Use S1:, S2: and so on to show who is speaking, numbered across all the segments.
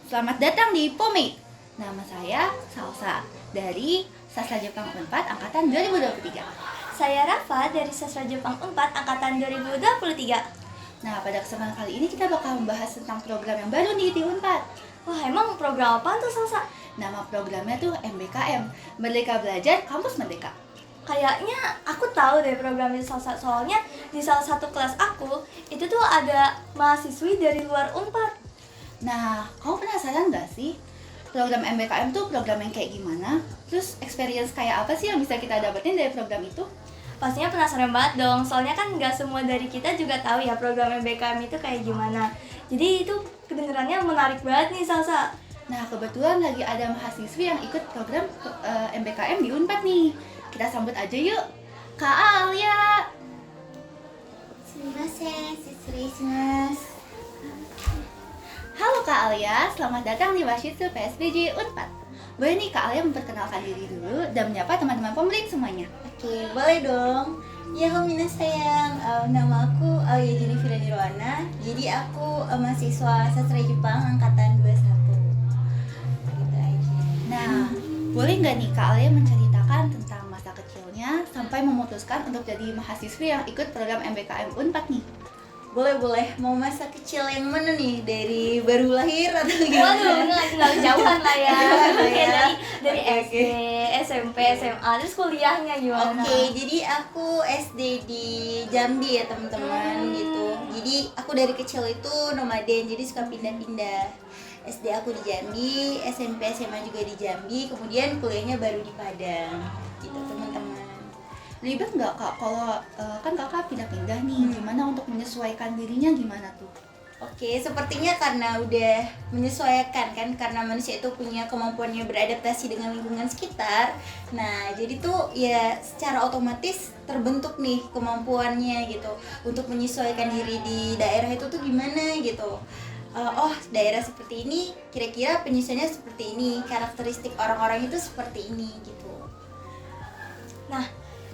S1: Selamat datang di Pomade. Nama saya Salsa dari Sastra Jepang 4 angkatan 2023.
S2: Saya Rafa dari Sastra Jepang 4 angkatan 2023.
S1: Nah, pada kesempatan kali ini kita bakal membahas tentang program yang baru nih di Unpad.
S2: Wah, emang program apa tuh, Salsa?
S1: Nama programnya tuh MBKM, Merdeka Belajar Kampus Merdeka.
S2: Kayaknya aku tahu deh program itu, Salsa. Soalnya di salah satu kelas aku itu tuh ada mahasiswi dari luar Unpad.
S1: Nah, kamu penasaran gak sih? Program MBKM tuh program yang kayak gimana? Terus experience kayak apa sih yang bisa kita dapetin dari program itu?
S2: Pastinya penasaran banget dong, soalnya kan nggak semua dari kita juga tahu ya program MBKM itu kayak gimana. Jadi itu kedengarannya menarik banget nih, Salsa.
S1: Nah, kebetulan lagi ada mahasiswi yang ikut program MBKM di Unpad nih. Kita sambut aja yuk. Kak Alia.
S3: Sumimasen, Sisri.
S1: Halo Kak Alia, selamat datang di Washitsu PSBJ Unpad. Boleh nih Kak Alia memperkenalkan diri dulu dan menyapa teman-teman pembeli semuanya.
S3: Oke, boleh dong. Ya, sayang. Nama aku Alia Jennifer Nirwana. Jadi aku mahasiswa sastra Jepang angkatan 21. Gitu aja.
S1: Nah, boleh nggak nih Kak Alia menceritakan tentang masa kecilnya sampai memutuskan untuk jadi mahasiswi yang ikut program MBKM Unpad nih?
S3: Boleh. Mau masa kecil yang mana nih? Dari baru lahir atau gimana?
S2: Waduh, nggak jauhan lah ya. Kayak dari
S3: Oke.
S2: SD, SMP, SMA, terus kuliahnya gimana?
S3: Oke, jadi aku SD di Jambi ya teman-teman gitu. Jadi aku dari kecil itu nomaden, jadi suka pindah-pindah. SD aku di Jambi, SMP SMA juga di Jambi, kemudian kuliahnya baru di Padang gitu teman-teman.
S1: Ribet nggak Kak kalau kan Kakak pindah-pindah nih, gimana untuk menyesuaikan dirinya gimana tuh?
S3: Oke, sepertinya karena udah menyesuaikan kan, karena manusia itu punya kemampuannya beradaptasi dengan lingkungan sekitar. Nah, jadi tuh ya secara otomatis terbentuk nih kemampuannya gitu untuk menyesuaikan diri di daerah itu tuh gimana gitu. Daerah seperti ini, kira-kira penyesuaiannya seperti ini, karakteristik orang-orang itu seperti ini gitu.
S2: Nah,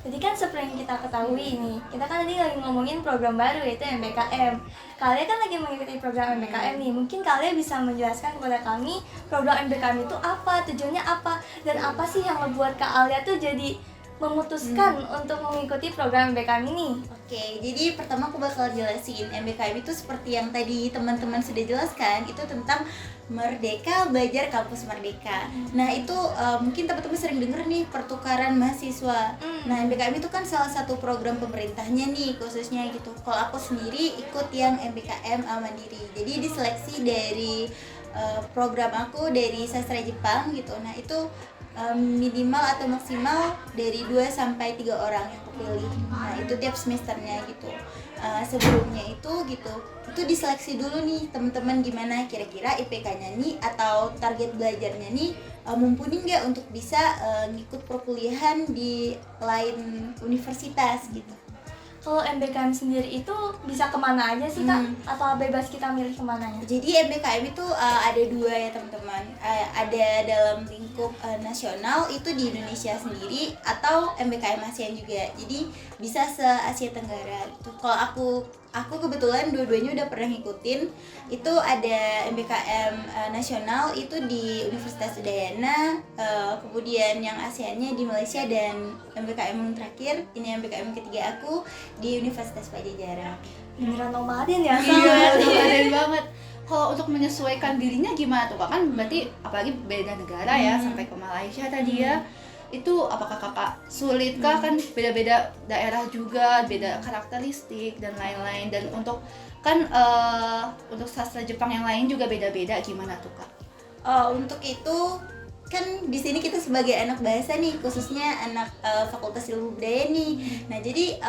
S2: jadi kan seperti yang kita ketahui ini, kita kan tadi lagi ngomongin program baru yaitu MBKM. Kalian kan lagi mengikuti program MBKM nih, mungkin kalian bisa menjelaskan kepada kami program MBKM itu apa, tujuannya apa, dan apa sih yang membuat Kak Alia tuh jadi memutuskan untuk mengikuti program MBKM ini?
S3: Oke, jadi pertama aku bakal jelasin MBKM itu seperti yang tadi teman-teman sudah jelaskan, itu tentang Merdeka Belajar Kampus Merdeka. Nah itu mungkin teman-teman sering denger nih pertukaran mahasiswa. Nah MBKM itu kan salah satu program pemerintahnya nih khususnya gitu. Kalau aku sendiri ikut yang MBKM Mandiri. Jadi diseleksi dari program aku dari sastra Jepang gitu. Nah itu minimal atau maksimal dari 2 sampai 3 orang yang kepilih. Nah, itu tiap semesternya gitu. Sebelumnya itu diseleksi dulu nih teman-teman gimana kira-kira IPK-nya nih atau target belajarnya nih mumpuni nggak untuk bisa ngikut perkuliahan di lain universitas gitu.
S2: Kalau MBKM sendiri itu bisa kemana aja sih Kak? Atau bebas kita milih kemananya?
S3: Jadi MBKM itu ada 2 ya teman-teman. Ada dalam lingkup nasional itu di Indonesia sendiri atau MBKM ASEAN juga. Jadi bisa se-Asia Tenggara gitu. Kalau aku kebetulan dua-duanya udah pernah ngikutin. Itu ada MBKM nasional itu di Universitas Udayana, kemudian yang ASEAN-nya di Malaysia, dan MBKM terakhir ini MBKM ketiga aku di Universitas Padjadjaran.
S2: Beneran nomaden ya?
S1: Iya, keren banget. Kalau untuk menyesuaikan dirinya gimana tuh Kak? Kan berarti apalagi beda negara ya, sampai ke Malaysia tadi ya. Itu apakah Kakak sulit kah? Kan beda-beda daerah juga, beda karakteristik dan lain-lain. Dan untuk untuk sastra Jepang yang lain juga beda-beda, gimana tuh Kak?
S3: Untuk itu kan di sini kita sebagai anak bahasa nih, khususnya anak Fakultas Ilmu Budaya nih. Nah, jadi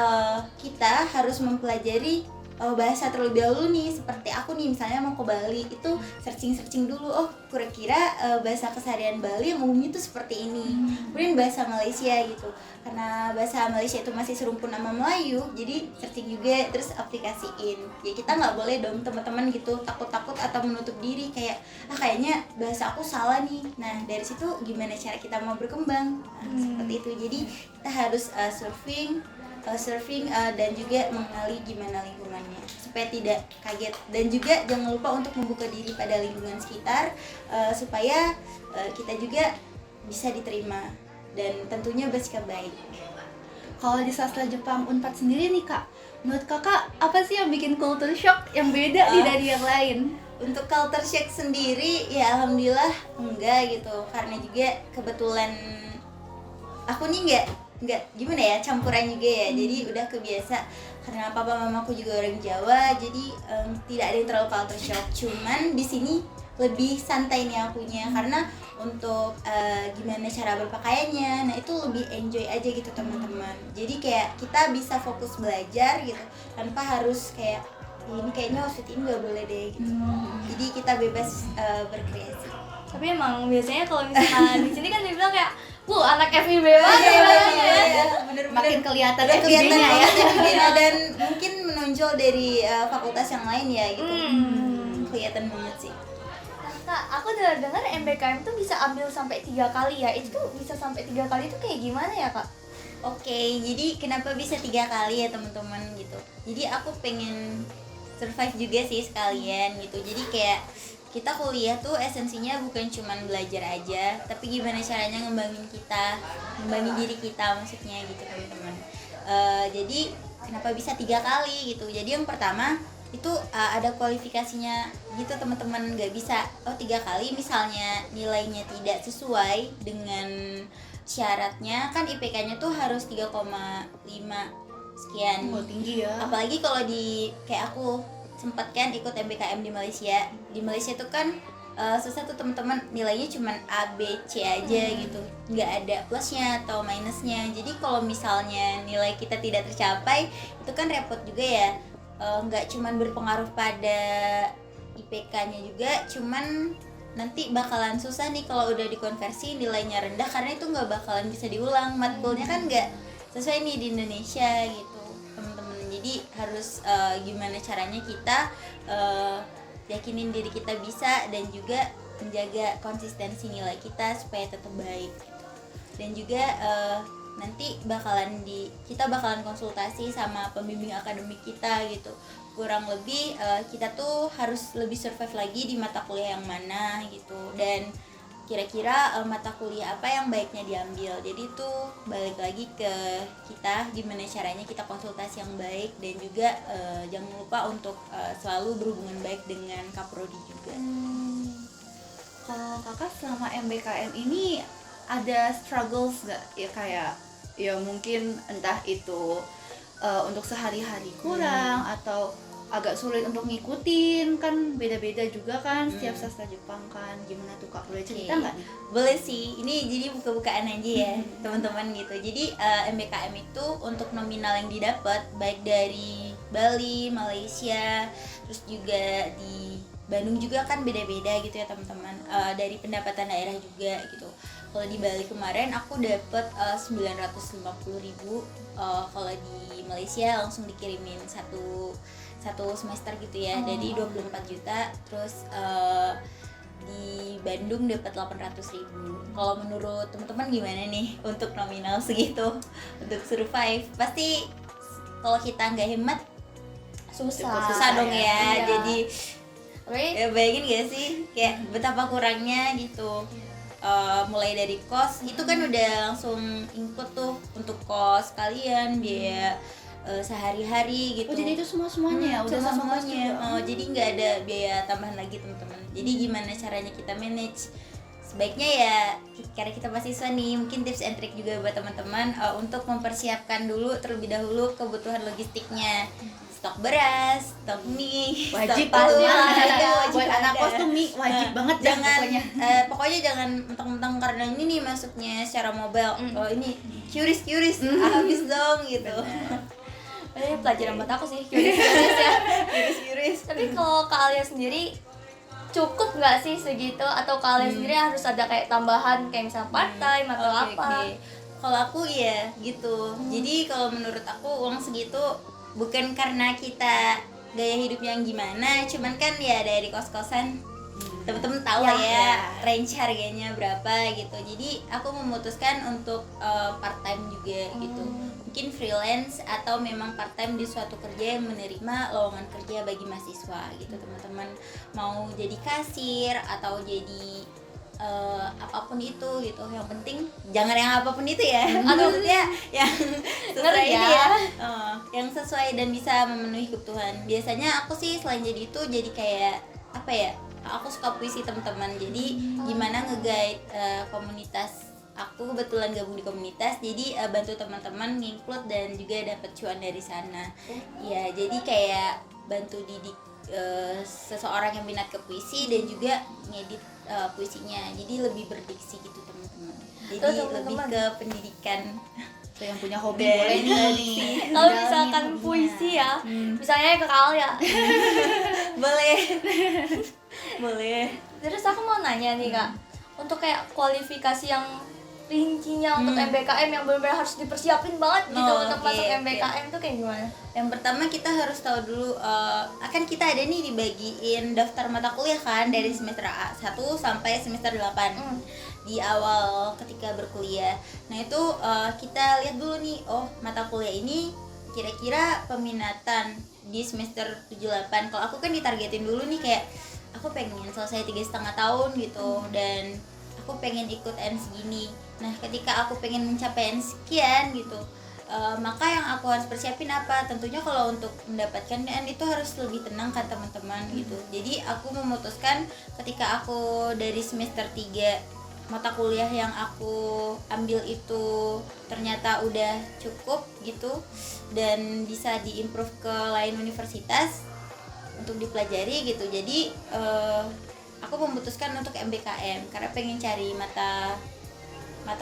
S3: kita harus mempelajari bahasa terlebih dahulu nih. Seperti aku nih misalnya mau ke Bali, itu searching dulu, kira-kira bahasa keseharian Bali yang umumnya itu seperti ini. Kemudian bahasa Malaysia gitu, karena bahasa Malaysia itu masih serumpun sama Melayu, jadi searching juga terus aplikasiin. Ya kita nggak boleh dong teman-teman gitu takut-takut atau menutup diri kayak kayaknya bahasa aku salah nih. Nah dari situ gimana cara kita mau berkembang, seperti itu. Jadi kita harus surfing dan juga mengenali gimana lingkungannya. supaya tidak kaget, dan juga jangan lupa untuk membuka diri pada lingkungan sekitar supaya kita juga bisa diterima dan tentunya bersikap baik.
S1: Kalau di sastra Jepang Unpad sendiri nih Kak, menurut Kakak apa sih yang bikin culture shock yang beda nih dari yang lain?
S3: Untuk culture shock sendiri ya alhamdulillah enggak gitu, karena juga kebetulan aku nih nggak gimana ya, campuran juga ya, jadi udah kebiasa karena papa mamaku juga orang Jawa, jadi tidak ada yang terlalu culture shock. Cuman di sini lebih santai nih akunya, karena untuk gimana cara berpakaiannya, nah itu lebih enjoy aja gitu teman-teman. Jadi kayak kita bisa fokus belajar gitu tanpa harus kayak ini kayaknya outfit ini nggak boleh deh gitu. Jadi kita bebas berkreasi.
S2: Tapi emang biasanya kalau misalkan di sini kan dibilang kayak anak FIB banget ya.
S3: Bener-bener
S1: Makin kelihatan
S3: udah kelihatan
S1: FIB-nya ya.
S3: banget FIB-nya, dan mungkin menonjol dari fakultas yang lain ya gitu. Kelihatan banget sih.
S2: Kak, aku dengar MBKM tuh bisa ambil sampai 3 kali ya. Itu tuh bisa sampai 3 kali itu kayak gimana ya, Kak?
S3: Oke, jadi kenapa bisa 3 kali ya teman-teman gitu. Jadi aku pengen survive juga sih sekalian gitu. Jadi kayak kita kuliah tuh esensinya bukan cuman belajar aja, tapi gimana caranya ngembangin diri kita maksudnya gitu teman-teman. Jadi kenapa bisa 3 kali gitu. Jadi yang pertama itu ada kualifikasinya gitu teman-teman, nggak bisa 3 kali misalnya nilainya tidak sesuai dengan syaratnya, kan IPK-nya tuh harus 3,5 sekian.
S1: Tinggi ya.
S3: Apalagi kalau di kayak aku sempat kan ikut MBKM di Malaysia. Di Malaysia tuh kan susah tuh teman-teman, nilainya cuman A, B, C aja gitu, nggak ada plusnya atau minusnya. Jadi kalau misalnya nilai kita tidak tercapai, itu kan repot juga ya. Nggak cuman berpengaruh pada IPK-nya juga, cuman nanti bakalan susah nih kalau udah dikonversi nilainya rendah, karena itu nggak bakalan bisa diulang, matkulnya kan nggak sesuai nih di Indonesia gitu teman-teman. Jadi harus gimana caranya kita yakinin diri kita bisa, dan juga menjaga konsistensi nilai kita supaya tetap baik gitu. Dan juga nanti kita bakalan konsultasi sama pembimbing akademik kita gitu, kurang lebih kita tuh harus lebih survive lagi di mata kuliah yang mana gitu, dan kira-kira mata kuliah apa yang baiknya diambil. Jadi tuh balik lagi ke kita, gimana caranya kita konsultasi yang baik, dan juga jangan lupa untuk selalu berhubungan baik dengan kaprodi juga.
S1: Kalau Kakak selama MBKM ini ada struggles nggak ya, kayak ya mungkin entah itu untuk sehari-hari kurang atau agak sulit untuk ngikutin, kan beda-beda juga kan setiap sastra Jepang kan. Gimana tuh Kak, boleh cerita nggak nih?
S3: Boleh sih, ini jadi buka-bukaan aja ya teman-teman gitu. Jadi MBKM itu untuk nominal yang didapat baik dari Bali, Malaysia, terus juga di Bandung juga kan beda-beda gitu ya teman-teman, dari pendapatan daerah juga gitu. Kalau di Bali kemarin aku dapat 950.000, kalau di Malaysia langsung dikirimin satu semester gitu ya, jadi 24 juta. Terus di Bandung dapat 800.000. Kalau menurut teman-teman gimana nih untuk nominal segitu untuk survive? Pasti kalau kita nggak hemat susah dong ya.
S2: Iya.
S3: Jadi ya bayangin gak sih kayak betapa kurangnya gitu. Mulai dari kos itu kan udah langsung include tuh untuk kos kalian, biaya sehari-hari gitu.
S1: Jadi itu semuanya ya udah sama kos
S3: semuanya.
S1: juga.
S3: Jadi nggak ada biaya tambahan lagi teman-teman. Jadi gimana caranya kita manage? Sebaiknya ya karena kita mahasiswa nih, mungkin tips and trick juga buat teman-teman untuk mempersiapkan dulu terlebih dahulu kebutuhan logistiknya. Stok beras, stok mie,
S1: Wajib
S3: stok telur,
S1: banget.
S3: itu wajib
S1: Buat anak
S3: ada.
S1: kos tuh mie wajib banget dah
S3: Jangan
S1: pokoknya.
S3: pokoknya jangan mentang-mentang karena ini nih masuknya secara mobile. Oh ini curious habis dong gitu.
S2: Pelajaran buat aku sih, curious ya.
S3: Curious.
S2: Tapi kalau Kak Alia sendiri cukup nggak sih segitu, atau Kak Alia sendiri harus ada kayak tambahan kayak misalnya part time atau apa?
S3: Kalau aku ya gitu. Jadi kalau menurut aku uang segitu bukan karena kita gaya hidupnya yang gimana, cuman kan ya dari kos-kosan temen-temen tahu lah ya range harganya berapa gitu. Jadi aku memutuskan untuk part time juga gitu. mungkin freelance atau memang part time di suatu kerja yang menerima lowongan kerja bagi mahasiswa gitu teman-teman, mau jadi kasir atau jadi apapun itu gitu, yang penting jangan yang apapun itu ya, maksudnya yang sesuai
S2: Ngeri ya.
S3: yang sesuai dan bisa memenuhi kebutuhan. Biasanya aku sih selain jadi itu jadi kayak apa ya, aku suka puisi teman-teman, jadi gimana nge-guide komunitas. Aku kebetulan gabung di komunitas, jadi bantu teman-teman nginclude dan juga dapat cuan dari sana. Ya, jadi kayak bantu didik seseorang yang minat ke puisi dan juga ngedit puisinya. Jadi lebih berdiksi gitu teman-teman. Jadi
S2: Tuh, teman-teman.
S3: lebih ke pendidikan.
S1: Tuh yang punya hobi
S3: Dan-
S1: boleh nih.
S2: Kalau
S1: Dalami
S2: misalkan
S1: hobinya.
S2: puisi ya, misalnya ke Alia.
S3: Boleh. Boleh.
S2: Terus aku mau nanya nih Kak, untuk kayak kualifikasi yang rincinya untuk MBKM yang benar-benar harus dipersiapin banget gitu
S3: Oh,
S2: untuk
S3: oke,
S2: masuk
S3: oke.
S2: MBKM tuh kayak gimana?
S3: Yang pertama kita harus tahu dulu, akan kita ada nih dibagiin daftar mata kuliah kan dari semester 1 sampai semester 8 di awal ketika berkuliah. Nah itu kita lihat dulu nih, oh mata kuliah ini kira-kira peminatan di semester 7-8. Kalau aku kan ditargetin dulu nih kayak aku pengen selesai 3,5 tahun gitu, dan aku pengen ikut N segini. Nah ketika aku pengen mencapai N sekian gitu, maka yang aku harus persiapin apa? Tentunya kalau untuk mendapatkan N itu harus lebih tenang kan teman-teman gitu. Jadi aku memutuskan ketika aku dari semester 3 mata kuliah yang aku ambil itu ternyata udah cukup gitu dan bisa diimprove ke lain universitas untuk dipelajari gitu. Jadi aku memutuskan untuk MBKM karena pengen cari mata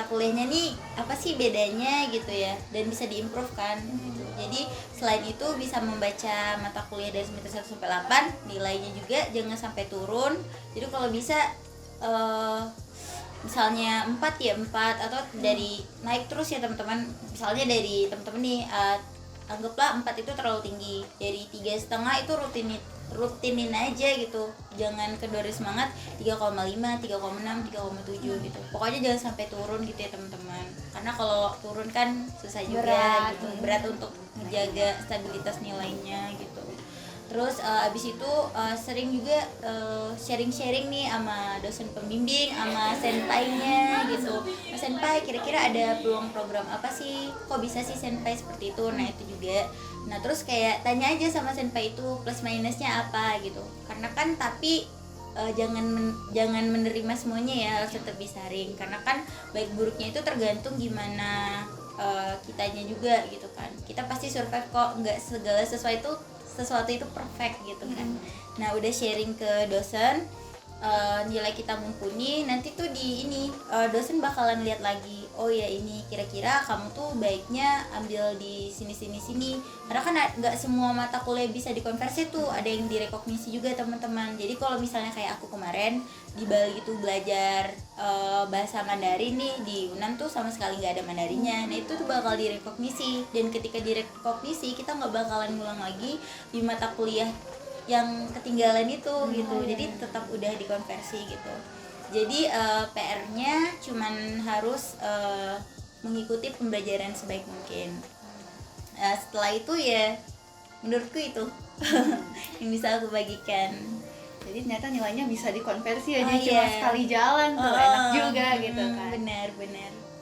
S3: kuliahnya nih apa sih bedanya gitu ya, dan bisa diimprove kan gitu. Jadi selain itu bisa membaca mata kuliah dari semester 1 sampai 8, nilainya juga jangan sampai turun. Jadi kalau bisa misalnya 4 ya 4, atau dari naik terus ya teman-teman. Misalnya dari teman-teman nih anggaplah 4 itu terlalu tinggi, dari 3,5 itu rutinin aja gitu, jangan kendor semangat 3,5, 3,6, 3,7 gitu. Pokoknya jangan sampai turun gitu ya teman-teman, karena kalau turun kan susah juga
S2: Berat.
S3: gitu, berat untuk menjaga stabilitas nilainya gitu. Terus abis itu sering juga sharing-sharing nih sama dosen pembimbing, sama senpainya gitu. Mas senpai kira-kira ada peluang program apa sih? Kok bisa sih senpai seperti itu? Nah itu juga. Nah terus kayak tanya aja sama senpai itu plus minusnya apa gitu. Karena kan tapi jangan menerima semuanya ya, harus tetap disaring. Karena kan baik buruknya itu tergantung gimana kitanya juga gitu kan. Kita pasti survive kok, nggak segala sesuatu itu perfect gitu kan. Nah udah sharing ke dosen, nilai kita mumpuni, nanti tuh di ini dosen bakalan lihat lagi, oh ya ini kira-kira kamu tuh baiknya ambil di sini, karena kan nggak semua mata kuliah bisa dikonversi tuh, ada yang direkognisi juga teman-teman. Jadi kalau misalnya kayak aku kemarin di Bali itu belajar bahasa Mandarin nih, di Yunan tuh sama sekali nggak ada Mandarinnya. Nah itu tuh bakal direkognisi, dan ketika direkognisi kita nggak bakalan ngulang lagi di mata kuliah yang ketinggalan itu gitu. Jadi tetap udah dikonversi gitu. Jadi PR-nya cuman harus mengikuti pembelajaran sebaik mungkin. Setelah itu ya menurutku itu yang bisa aku bagikan.
S1: Jadi ternyata nilainya bisa dikonversi aja,
S3: Oh,
S1: cuma
S3: iya.
S1: sekali jalan tuh enak juga gitu kan.
S3: Benar.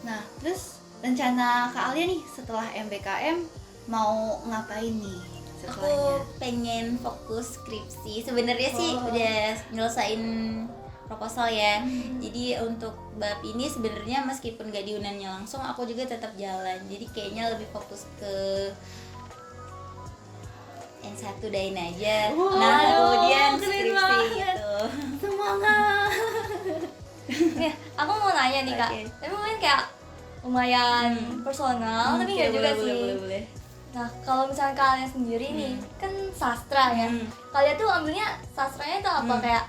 S1: Nah terus rencana Kak Alia nih setelah MBKM mau ngapain nih
S3: Aku
S1: setelahnya?
S3: pengen fokus skripsi. Sebenarnya sih udah nyelesain proposal ya. Jadi untuk bab ini sebenarnya meskipun gak di Unannya langsung, aku juga tetap jalan. Jadi kayaknya lebih fokus ke N1 dain aja. Nah kemudian
S2: keren
S3: skripsi
S2: banget.
S3: gitu.
S1: Semangat.
S2: Nih, aku mau nanya nih Kak.
S3: Oke.
S2: Tapi mungkin kayak lumayan personal, tapi nggak juga sih.
S3: Boleh.
S2: Nah, kalau misalnya kalian sendiri nih, kan sastra ya. Kalian tuh ambilnya sastranya tuh apa kayak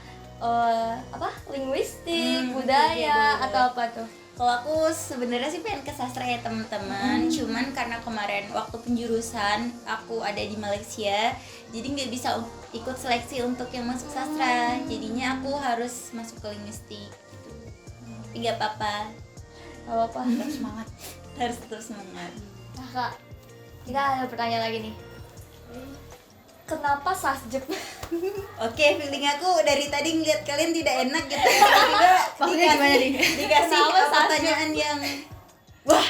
S2: linguistik, budaya,
S3: boleh.
S2: atau apa tuh?
S3: Kalau aku sebenarnya sih pengen ke sastra ya teman-teman, cuman karena kemarin waktu penjurusan aku ada di Malaysia, jadi nggak bisa ikut seleksi untuk yang masuk sastra, jadinya aku harus masuk ke linguistik gitu. Tapi nggak apa-apa,
S2: Gak apa-apa.
S1: Tetap semangat.
S3: harus terus semangat.
S2: Nah Kak, Kita ada pertanyaan lagi nih. Kenapa sasjep?
S3: Oke, feeling aku dari tadi ngeliat kalian tidak enak gitu. Tiba-tiba
S1: Maksudnya gimana nih?
S3: dikasih
S2: Kenapa sasjep?
S3: pertanyaan yang wah.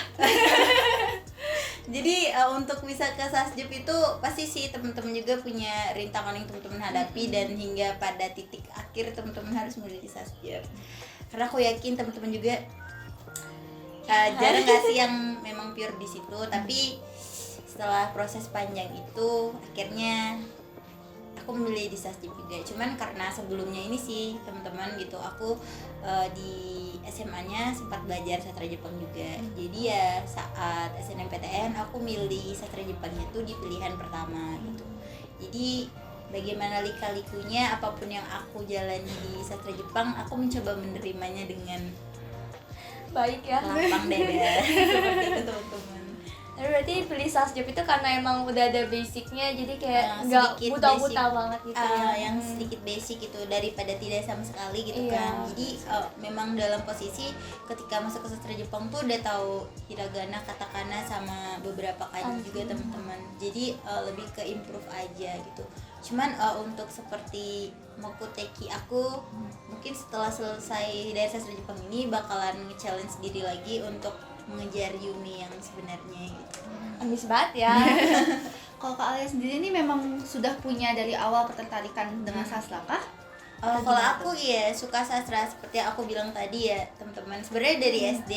S3: Jadi untuk bisa ke Sasjep itu pasti sih teman-teman juga punya rintangan yang teman-teman hadapi, dan hingga pada titik akhir teman-teman harus memilih Sasjep. Karena aku yakin teman-teman juga jarang gak sih yang memang pure di situ, tapi setelah proses panjang itu akhirnya aku memilih di Sasjep juga. Cuman karena sebelumnya ini sih teman-teman gitu, aku di SMA-nya sempat belajar sastra Jepang juga. Jadi ya saat SNMPTN aku milih sastra Jepangnya tuh di pilihan pertama gitu. Jadi bagaimana lika-likunya apapun yang aku jalani di sastra Jepang, aku mencoba menerimanya dengan
S2: Baik ya.
S3: lapang dada. Seperti itu teman-teman.
S2: Tapi berarti pilih sasjep itu karena emang udah ada basicnya, jadi kayak
S3: Sedikit
S2: nggak buta-buta
S3: basic.
S2: banget gitu ya.
S3: Yang sedikit basic itu daripada tidak sama sekali gitu
S2: Iya.
S3: kan. Jadi memang dalam posisi ketika masuk ke sastra Jepang tuh udah tahu hiragana, katakana sama beberapa kanji juga teman-teman. Jadi lebih ke improve aja gitu. Cuman untuk seperti Mokuteki aku mungkin setelah selesai dari sastra Jepang ini bakalan nge-challenge diri lagi untuk mengejar Yumi yang sebenarnya gitu.
S2: Ambis banget ya.
S1: Kalau Kak Alia sendiri ini memang sudah punya dari awal ketertarikan dengan sastra kah? Atau
S3: Kalau
S1: gimana
S3: aku ya suka sastra seperti yang aku bilang tadi ya teman-teman. Sebenarnya dari SD,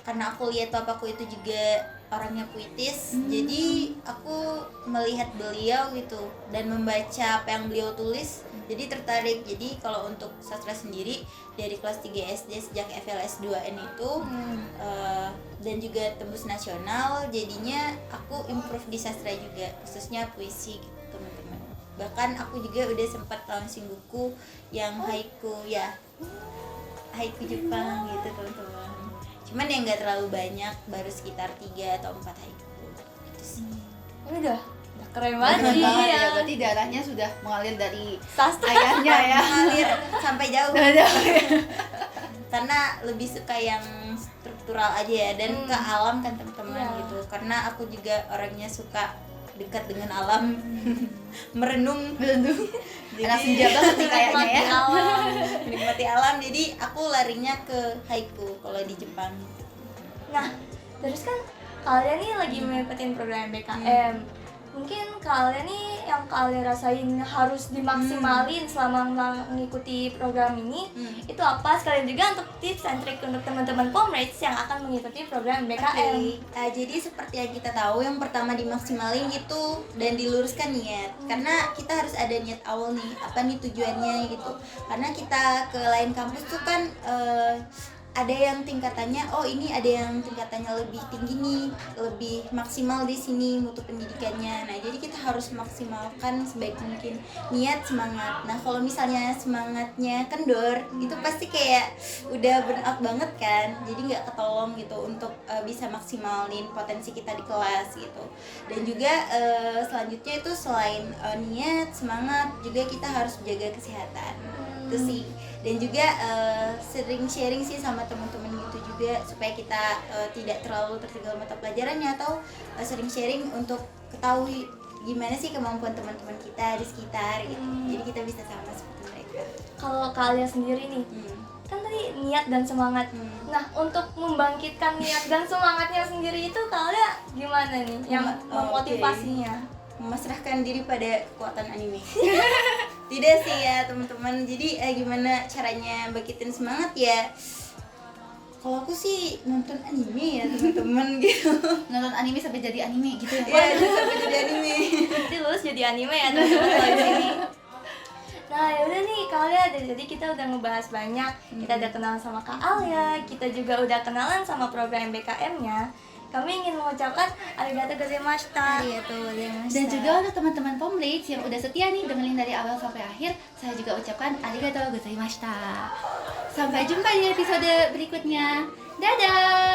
S3: karena aku lihat papaku itu juga orangnya puitis, jadi aku melihat beliau gitu dan membaca apa yang beliau tulis, jadi tertarik. Jadi kalau untuk sastra sendiri dari kelas 3 SD sejak FLS 2N itu dan juga tembus nasional, jadinya aku improve di sastra juga, khususnya puisi gitu teman-teman. Bahkan aku juga udah sempat launching buku yang haiku ya, haiku Jepang gitu teman-teman. Cuman yang nggak terlalu banyak, baru sekitar 3 atau 4 haiku gitu sih.
S2: Ini udah keren banget
S1: Keren
S2: sih
S1: banget
S2: ya.
S1: ya, berarti darahnya sudah mengalir dari
S2: Sastra.
S1: ayahnya ya.
S3: Mengalir sampai jauh
S1: Jauh ya.
S3: karena lebih suka yang struktural aja ya, dan ke alam kan teman-teman
S2: Iya.
S3: gitu. Karena aku juga orangnya suka dekat dengan alam, merenung,
S1: Anak senja banget nih kayaknya ya.
S2: Menikmati alam.
S3: menikmati alam. Jadi aku larinya ke haiku kalau di Jepang.
S2: Nah, terus kan kalian nih lagi mengikutin program BKM. Mungkin kalian nih yang kalian rasain harus dimaksimalin selama mengikuti program ini, itu apa? Sekalian juga untuk tips and trick untuk teman-teman Pomrades yang akan mengikuti program BKM.
S3: Oke, jadi seperti yang kita tahu, yang pertama dimaksimalin gitu dan diluruskan niat. Karena kita harus ada niat awal nih, apa nih tujuannya gitu. Karena kita ke lain kampus tuh kan ada yang tingkatannya, oh ini ada yang tingkatannya lebih tinggi nih, lebih maksimal di sini mutu pendidikannya. Nah jadi kita harus maksimalkan sebaik mungkin niat, semangat. Nah kalau misalnya semangatnya kendor, itu pasti kayak udah burn out banget kan, jadi nggak ketolong gitu untuk bisa maksimalin potensi kita di kelas gitu. Dan juga selanjutnya itu selain niat, semangat, juga kita harus jaga kesehatan. Itu sih. Dan juga sering sharing sih sama teman-teman gitu juga, supaya kita tidak terlalu tertinggal mata pelajarannya, atau sering sharing untuk ketahui gimana sih kemampuan teman-teman kita di sekitar gitu. Jadi kita bisa sama seperti mereka.
S2: Kalau kalian sendiri nih, kan tadi niat dan semangat. Nah, untuk membangkitkan niat dan semangatnya sendiri itu kalian gimana nih yang memotivasinya?
S3: Memasrahkan diri pada kekuatan anime. Tidak sih ya teman-teman. Jadi gimana caranya bangkitin semangat ya? Kalau aku sih nonton anime ya teman-teman gitu.
S1: Nonton anime sampai jadi anime gitu ya.
S3: Ya, sampai jadi anime.
S2: Nanti lulus jadi anime ya teman-teman kalau di sini. Nah yaudah nih kalian, jadi kita udah ngebahas banyak. Kita udah kenalan sama Kak Alia, kita juga udah kenalan sama program BKM-nya. Kami ingin mengucapkan arigatou gozaimashita.
S1: Dan juga untuk teman-teman Pomrades yang udah setia nih dengerin dari awal sampai akhir, saya juga ucapkan arigatou gozaimashita. Sampai jumpa di episode berikutnya. Dadah!